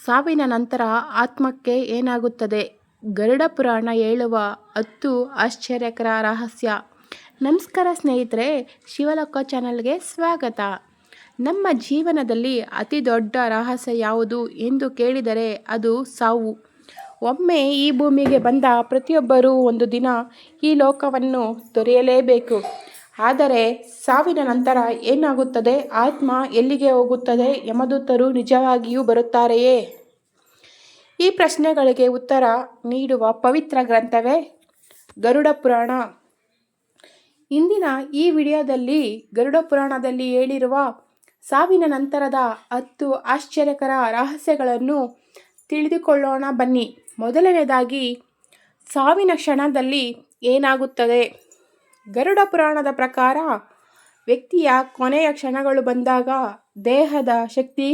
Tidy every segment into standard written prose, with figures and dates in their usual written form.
ಸಾವಿನ ನಂತರ ಆತ್ಮಕ್ಕೆ ಏನಾಗುತ್ತದೆ? ಗರುಡ ಪುರಾಣ ಹೇಳುವ 10 ಆಶ್ಚರ್ಯಕರ ರಹಸ್ಯ. ನಮಸ್ಕಾರ ಸ್ನೇಹಿತರೆ, ಶಿವಲೋಕ ಚಾನಲ್ಗೆ ಸ್ವಾಗತ. ನಮ್ಮ ಜೀವನದಲ್ಲಿ ಅತಿ ದೊಡ್ಡ ರಹಸ್ಯ ಯಾವುದು ಎಂದು ಕೇಳಿದರೆ ಅದು ಸಾವು. ಒಮ್ಮೆ ಈ ಭೂಮಿಗೆ ಬಂದ ಪ್ರತಿಯೊಬ್ಬರೂ ಒಂದು ದಿನ ಈ ಲೋಕವನ್ನು ತೊರೆಯಲೇಬೇಕು. ಆದರೆ ಸಾವಿನ ನಂತರ ಏನಾಗುತ್ತದೆ? ಆತ್ಮ ಎಲ್ಲಿಗೆ ಹೋಗುತ್ತದೆ? ಯಮದೂತರು ನಿಜವಾಗಿಯೂ ಬರುತ್ತಾರೆಯೇ? ಈ ಪ್ರಶ್ನೆಗಳಿಗೆ ಉತ್ತರ ನೀಡುವ ಪವಿತ್ರ ಗ್ರಂಥವೇ ಗರುಡ ಪುರಾಣ. ಇಂದಿನ ಈ ವಿಡಿಯೋದಲ್ಲಿ ಗರುಡ ಪುರಾಣದಲ್ಲಿ ಹೇಳಿರುವ ಸಾವಿನ ನಂತರದ 10 ಆಶ್ಚರ್ಯಕರ ರಹಸ್ಯಗಳನ್ನು ತಿಳಿದುಕೊಳ್ಳೋಣ ಬನ್ನಿ. ಮೊದಲನೇದಾಗಿ, ಸಾವಿನ ಕ್ಷಣದಲ್ಲಿ ಏನಾಗುತ್ತದೆ? ಗರುಡ ಪುರಾಣದ ಪ್ರಕಾರ ವ್ಯಕ್ತಿಯ ಕೊನೆಯ ಕ್ಷಣಗಳು ಬಂದಾಗ ದೇಹದ ಶಕ್ತಿ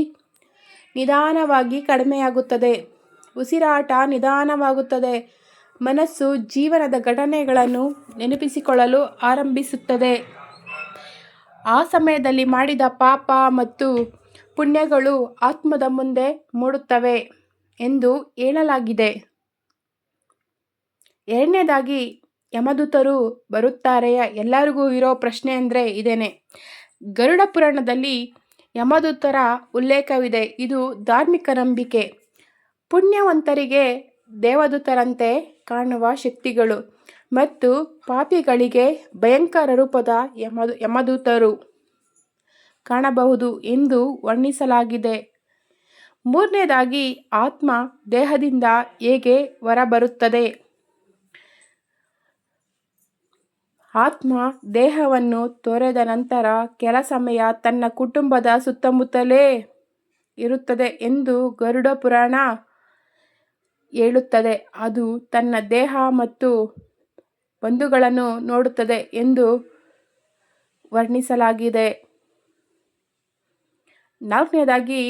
ನಿಧಾನವಾಗಿ ಕಡಿಮೆಯಾಗುತ್ತದೆ, ಉಸಿರಾಟ ನಿಧಾನವಾಗುತ್ತದೆ, ಮನಸ್ಸು ಜೀವನದ ಘಟನೆಗಳನ್ನು ನೆನಪಿಸಿಕೊಳ್ಳಲು ಆರಂಭಿಸುತ್ತದೆ. ಆ ಸಮಯದಲ್ಲಿ ಮಾಡಿದ ಪಾಪ ಮತ್ತು ಪುಣ್ಯಗಳು ಆತ್ಮದ ಮುಂದೆ ಮೂಡುತ್ತವೆ ಎಂದು ಹೇಳಲಾಗಿದೆ. ಎರಡನೇದಾಗಿ, ಯಮದೂತರು ಬರುತ್ತಾರೆಯೇ? ಎಲ್ಲರಿಗೂ ಇರೋ ಪ್ರಶ್ನೆ ಅಂದರೆ ಇದೇನೆ. ಗರುಡ ಪುರಾಣದಲ್ಲಿ ಯಮದೂತರ ಉಲ್ಲೇಖವಿದೆ. ಇದು ಧಾರ್ಮಿಕ ನಂಬಿಕೆ. ಪುಣ್ಯವಂತರಿಗೆ ದೇವದೂತರಂತೆ ಕಾಣುವ ಶಕ್ತಿಗಳು ಮತ್ತು ಪಾಪಿಗಳಿಗೆ ಭಯಂಕರ ರೂಪದ ಯಮದೂತರು ಕಾಣಬಹುದು ಎಂದು ವರ್ಣಿಸಲಾಗಿದೆ. ಮೂರನೇದಾಗಿ, ಆತ್ಮ ದೇಹದಿಂದ ಹೇಗೆ ಹೊರಬರುತ್ತದೆ? ಆತ್ಮ ದೇಹವನ್ನು ತೊರೆದ ನಂತರ ಕೆಲ ಸಮಯ ತನ್ನ ಕುಟುಂಬದ ಸುತ್ತಮುತ್ತಲೇ ಇರುತ್ತದೆ ಎಂದು ಗರುಡ ಪುರಾಣ ಹೇಳುತ್ತದೆ. ಅದು ತನ್ನ ದೇಹ ಮತ್ತು ಬಂಧುಗಳನ್ನು ನೋಡುತ್ತದೆ ಎಂದು ವರ್ಣಿಸಲಾಗಿದೆ. ನಾಲ್ಕನೇದಾಗಿ,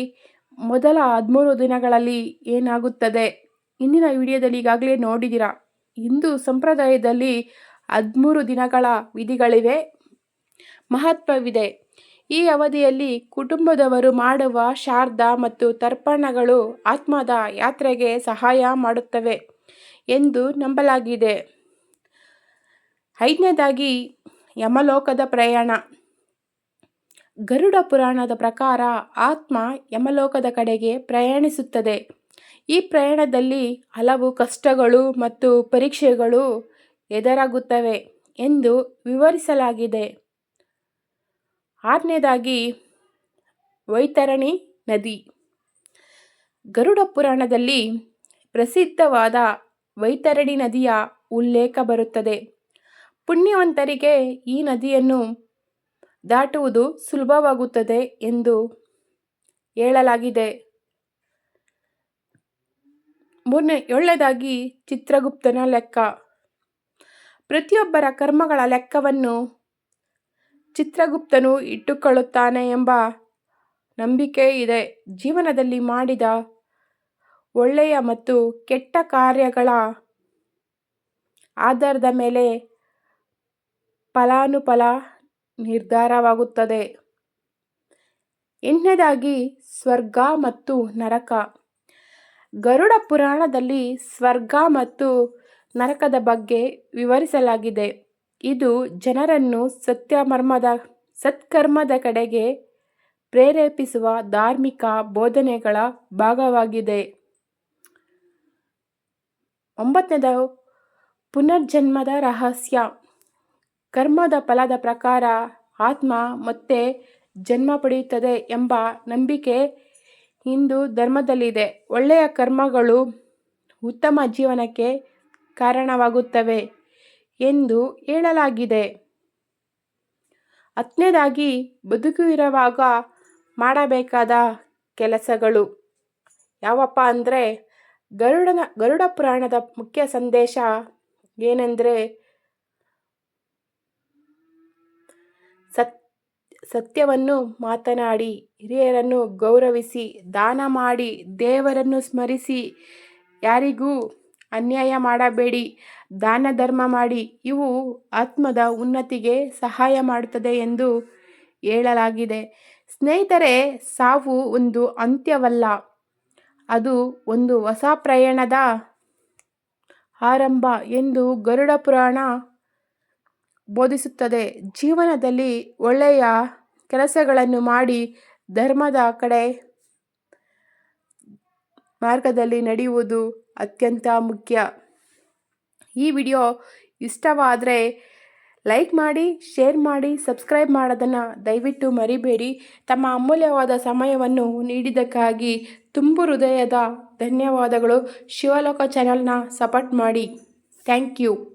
ಮೊದಲ 13 ದಿನಗಳಲ್ಲಿ ಏನಾಗುತ್ತದೆ? ಇಂದಿನ ವಿಡಿಯೋದಲ್ಲಿ ಈಗಾಗಲೇ ನೋಡಿದ್ದೀರಾ. ಹಿಂದೂ ಸಂಪ್ರದಾಯದಲ್ಲಿ 13 ದಿನಗಳ ವಿಧಿಗಳಿವೆ, ಮಹತ್ವವಿದೆ. ಈ ಅವಧಿಯಲ್ಲಿ ಕುಟುಂಬದವರು ಮಾಡುವ ಶ್ರಾದ್ದ ಮತ್ತು ತರ್ಪಣಗಳು ಆತ್ಮದ ಯಾತ್ರೆಗೆ ಸಹಾಯ ಮಾಡುತ್ತವೆ ಎಂದು ನಂಬಲಾಗಿದೆ. ಐದನೇದಾಗಿ, ಯಮಲೋಕದ ಪ್ರಯಾಣ. ಗರುಡ ಪುರಾಣದ ಪ್ರಕಾರ ಆತ್ಮ ಯಮಲೋಕದ ಕಡೆಗೆ ಪ್ರಯಾಣಿಸುತ್ತದೆ. ಈ ಪ್ರಯಾಣದಲ್ಲಿ ಹಲವು ಕಷ್ಟಗಳು ಮತ್ತು ಪರೀಕ್ಷೆಗಳು ಎದುರಾಗುತ್ತವೆ ಎಂದು ವಿವರಿಸಲಾಗಿದೆ. ಆರನೇದಾಗಿ, ವೈತರಣಿ ನದಿ. ಗರುಡ ಪುರಾಣದಲ್ಲಿ ಪ್ರಸಿದ್ಧವಾದ ವೈತರಣಿ ನದಿಯ ಉಲ್ಲೇಖ ಬರುತ್ತದೆ. ಪುಣ್ಯವಂತರಿಗೆ ಈ ನದಿಯನ್ನು ದಾಟುವುದು ಸುಲಭವಾಗುತ್ತದೆ ಎಂದು ಹೇಳಲಾಗಿದೆ. ಏಳನೇದಾಗಿ, ಚಿತ್ರಗುಪ್ತನ ಲೆಕ್ಕ. ಪ್ರತಿಯೊಬ್ಬರ ಕರ್ಮಗಳ ಲೆಕ್ಕವನ್ನು ಚಿತ್ರಗುಪ್ತನು ಇಟ್ಟುಕೊಳ್ಳುತ್ತಾನೆ ಎಂಬ ನಂಬಿಕೆ ಇದೆ. ಜೀವನದಲ್ಲಿ ಮಾಡಿದ ಒಳ್ಳೆಯ ಮತ್ತು ಕೆಟ್ಟ ಕಾರ್ಯಗಳ ಆಧಾರದ ಮೇಲೆ ಫಲಾನುಫಲ ನಿರ್ಧಾರವಾಗುತ್ತದೆ. ಎಂಟನೇದಾಗಿ, ಸ್ವರ್ಗ ಮತ್ತು ನರಕ. ಗರುಡ ಪುರಾಣದಲ್ಲಿ ಸ್ವರ್ಗ ಮತ್ತು ನರಕದ ಬಗ್ಗೆ ವಿವರಿಸಲಾಗಿದೆ. ಇದು ಜನರನ್ನು ಸತ್ಕರ್ಮದ ಕಡೆಗೆ ಪ್ರೇರೇಪಿಸುವ ಧಾರ್ಮಿಕ ಬೋಧನೆಗಳ ಭಾಗವಾಗಿದೆ. ಒಂಬತ್ತನೇದು, ಪುನರ್ಜನ್ಮದ ರಹಸ್ಯ. ಕರ್ಮದ ಫಲದ ಪ್ರಕಾರ ಆತ್ಮ ಮತ್ತೆ ಜನ್ಮ ಪಡೆಯುತ್ತದೆ ಎಂಬ ನಂಬಿಕೆ ಹಿಂದೂ ಧರ್ಮದಲ್ಲಿದೆ. ಒಳ್ಳೆಯ ಕರ್ಮಗಳು ಉತ್ತಮ ಜೀವನಕ್ಕೆ ಕಾರಣವಾಗುತ್ತವೆ ಎಂದು ಹೇಳಲಾಗಿದೆ. ಹತ್ತನೇದಾಗಿ, ಬದುಕಿರುವಾಗ ಮಾಡಬೇಕಾದ ಕೆಲಸಗಳು ಯಾವಪ್ಪ ಅಂದರೆ, ಗರುಡ ಪುರಾಣದ ಮುಖ್ಯ ಸಂದೇಶ ಏನೆಂದರೆ, ಸತ್ಯವನ್ನು ಮಾತನಾಡಿ, ಹಿರಿಯರನ್ನು ಗೌರವಿಸಿ, ದಾನ ಮಾಡಿ, ದೇವರನ್ನು ಸ್ಮರಿಸಿ, ಯಾರಿಗೂ ಅನ್ಯಾಯ ಮಾಡಬೇಡಿ, ದಾನ ಧರ್ಮ ಮಾಡಿ. ಇವು ಆತ್ಮದ ಉನ್ನತಿಗೆ ಸಹಾಯ ಮಾಡುತ್ತದೆ ಎಂದು ಹೇಳಲಾಗಿದೆ. ಸ್ನೇಹಿತರೆ, ಸಾವು ಒಂದು ಅಂತ್ಯವಲ್ಲ, ಅದು ಒಂದು ಹೊಸ ಪ್ರಯಾಣದ ಆರಂಭ ಎಂದು ಗರುಡ ಪುರಾಣ ಬೋಧಿಸುತ್ತದೆ. ಜೀವನದಲ್ಲಿ ಒಳ್ಳೆಯ ಕೆಲಸಗಳನ್ನು ಮಾಡಿ ಧರ್ಮದ ಕಡೆ ಮಾರ್ಗದಲ್ಲಿ ನಡೆಯುವುದು ಅತ್ಯಂತ ಮುಖ್ಯ. ಈ ವಿಡಿಯೋ ಇಷ್ಟವಾದರೆ ಲೈಕ್ ಮಾಡಿ, ಶೇರ್ ಮಾಡಿ, ಸಬ್ಸ್ಕ್ರೈಬ್ ಮಾಡೋದನ್ನು ದಯವಿಟ್ಟು ಮರಿಬೇಡಿ. ತಮ್ಮ ಅಮೂಲ್ಯವಾದ ಸಮಯವನ್ನು ನೀಡಿದ್ದಕ್ಕಾಗಿ ತುಂಬು ಹೃದಯದ ಧನ್ಯವಾದಗಳು. ಶಿವಲೋಕ ಚಾನಲ್ನ ಸಪೋರ್ಟ್ ಮಾಡಿ. Thank you.